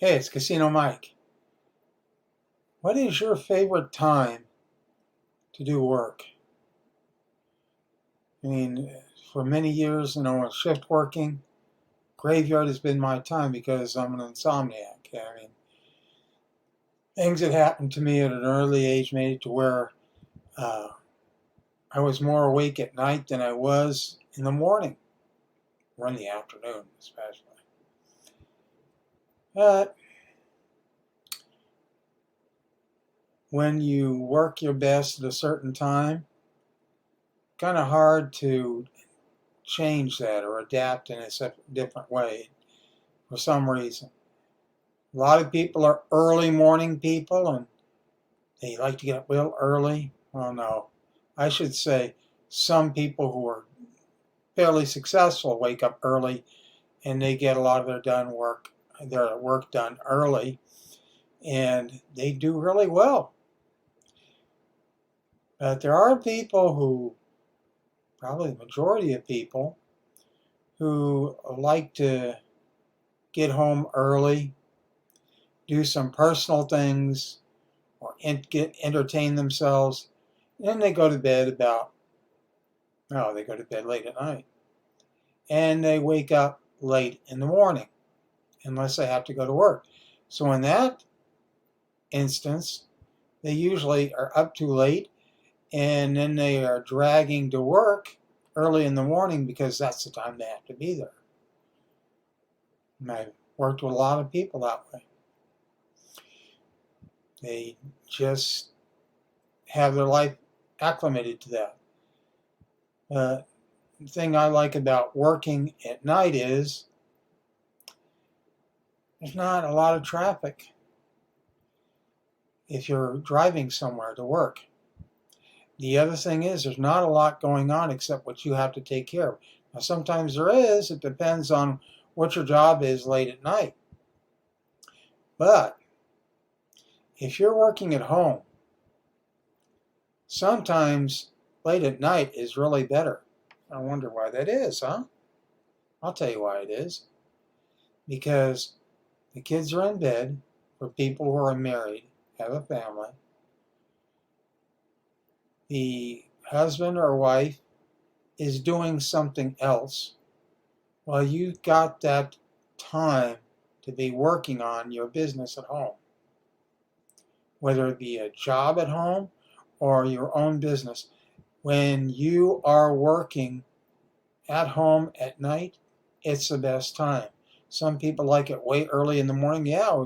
Hey, it's Casino Mike. What is your favorite time to do work? I mean, for many years, shift working, graveyard has been my time because I'm an insomniac. I mean, things that happened to me at an early age made it to where uh, I was more awake at night than I was in the morning, or in the afternoon, especially. But when you work your best at a certain time, kind of hard to change that or adapt in a different way for some reason. A lot of people are early morning people and they like to get up real early. Well, no. I should say some people who are fairly successful wake up early and they get a lot of their work done early, and they do really well. But there are people who, probably the majority of people, who like to get home early, do some personal things, or entertain themselves. And then they go to bed they go to bed late at night. And they wake up late in the morning, unless they have to go to work. So in that instance, they usually are up too late, and then they are dragging to work early in the morning because that's the time they have to be there. And I've worked with a lot of people that way. They just have their life acclimated to that. The thing I like about working at night is there's not a lot of traffic if you're driving somewhere to work. The other thing is there's not a lot going on except what you have to take care of. Now, sometimes there is. It depends on what your job is late at night. But if you're working at home, sometimes late at night is really better. I wonder why that is, huh? I'll tell you why it is. Because the kids are in bed, for people who are married, have a family. The husband or wife is doing something else while you've got that time to be working on your business at home. Whether it be a job at home or your own business. When you are working at home at night, it's the best time. Some people like it way early in the morning. Yeah,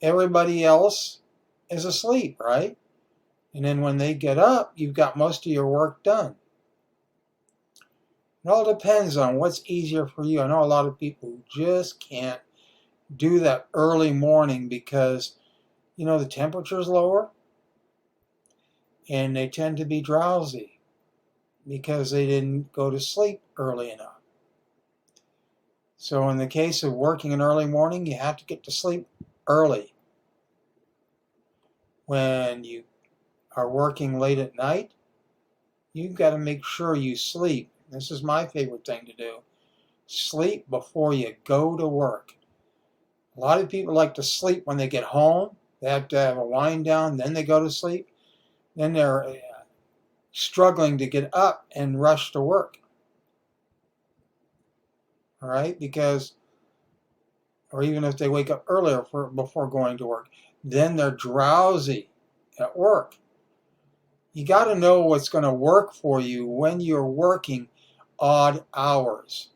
everybody else is asleep, right? And then when they get up, you've got most of your work done. It all depends on what's easier for you. I know a lot of people who just can't do that early morning because, the temperature is lower and they tend to be drowsy because they didn't go to sleep early enough. So in the case of working in early morning, you have to get to sleep early. When you are working late at night, you've got to make sure you sleep. This is my favorite thing to do. Sleep before you go to work. A lot of people like to sleep when they get home. They have to have a wind down, then they go to sleep. Then they're struggling to get up and rush to work. All right? Or even if they wake up earlier before going to work, then they're drowsy at work. You got to know what's going to work for you when you're working odd hours.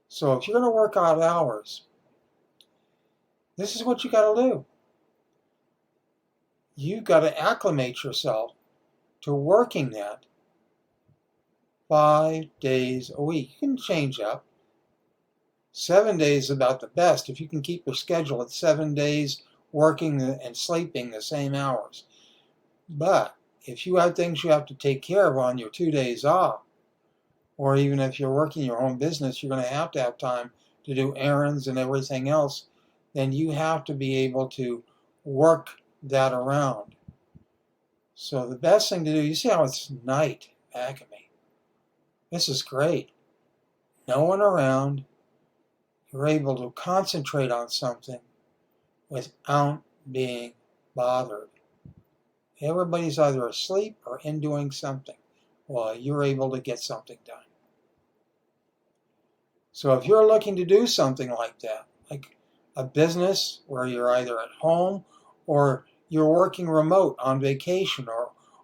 So if you're going to work odd hours, this is what you got to do. You got to acclimate yourself to working that 5 days a week. You can change up. 7 days is about the best if you can keep your schedule at 7 days working and sleeping the same hours. But if you have things you have to take care of on your 2 days off, or even if you're working your own business, you're going to have time to do errands and everything else, then you have to be able to work that around. So the best thing to do, you see how it's night back at me. This is great. No one around. You're able to concentrate on something without being bothered. Everybody's either asleep or in doing something while you're able to get something done. So if you're looking to do something like that, like a business where you're either at home or you're working remote on vacation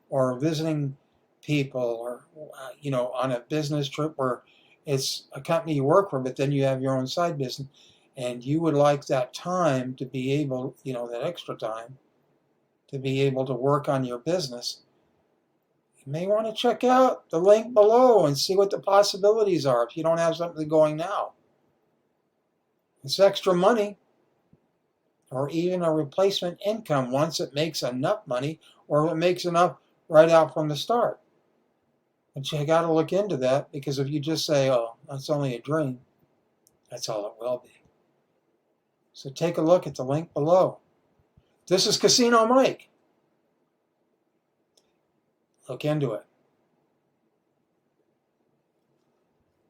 or visiting people or on a business trip where it's a company you work for, but then you have your own side business and you would like that time to be able, that extra time to be able to work on your business, you may want to check out the link below and see what the possibilities are if you don't have something going now. It's extra money or even a replacement income once it makes enough money or if it makes enough right out from the start. But you got to look into that, because if you just say, oh, that's only a dream, that's all it will be. So take a look at the link below. This is Casino Mike. Look into it.